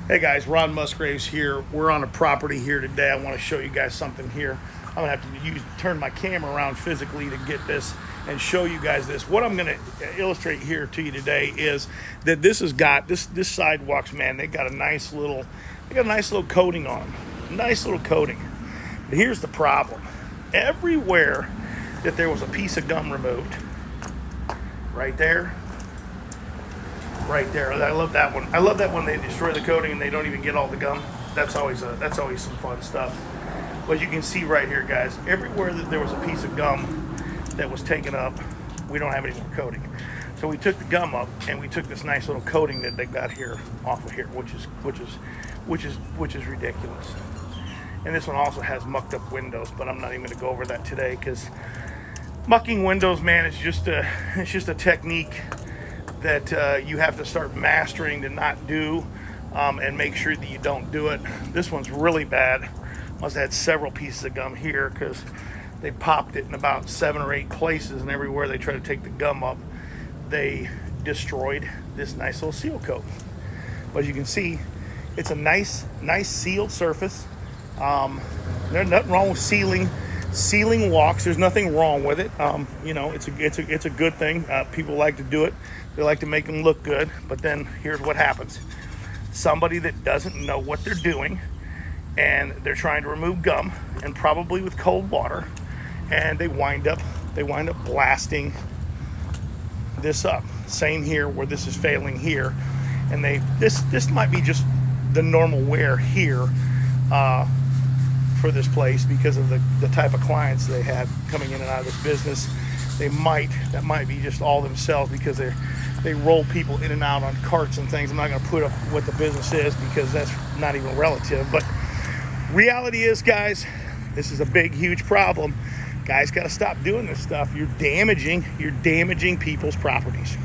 Hey guys, Ron Musgraves here. We're on a property here today. I want to show you guys something here. I'm gonna have to turn my camera around physically to get this and show you guys this. What I'm gonna illustrate here to you today is that this has got this sidewalks, man. They got a nice little coating on them. Nice little coating. But here's the problem. Everywhere that there was a piece of gum removed, right there. I love that one. I love that when they destroy the coating and they don't even get all the gum. That's always some fun stuff. But you can see right here, guys, everywhere that there was a piece of gum that was taken up, we don't have any more coating. So we took the gum up and we took this nice little coating that they got here off of here, which is ridiculous. And this one also has mucked up windows, but I'm not even going to go over that today because mucking windows, man, it's just a technique that you have to start mastering to not do, and make sure that you don't do it. This one's really bad. Must have had several pieces of gum here because they popped it in about 7 or 8 places, and everywhere they try to take the gum up, they destroyed this nice little seal coat. But as you can see, it's a nice sealed surface. There's nothing wrong with sealing walks. There's nothing wrong with it. It's a good thing. People like to do it. They like to make them look good. But then here's what happens: somebody that doesn't know what they're doing, and they're trying to remove gum, and probably with cold water, and they wind up blasting this up. Same here, where this is failing here, and this might be just the normal wear here. For this place, because of the type of clients they had coming in and out of this business, that might be just all themselves, because they roll people in and out on carts and things. I'm not going to put up what the business is because that's not even relative. But reality is, guys, this is a big, huge problem. Guys got to stop doing this stuff. You're damaging people's properties.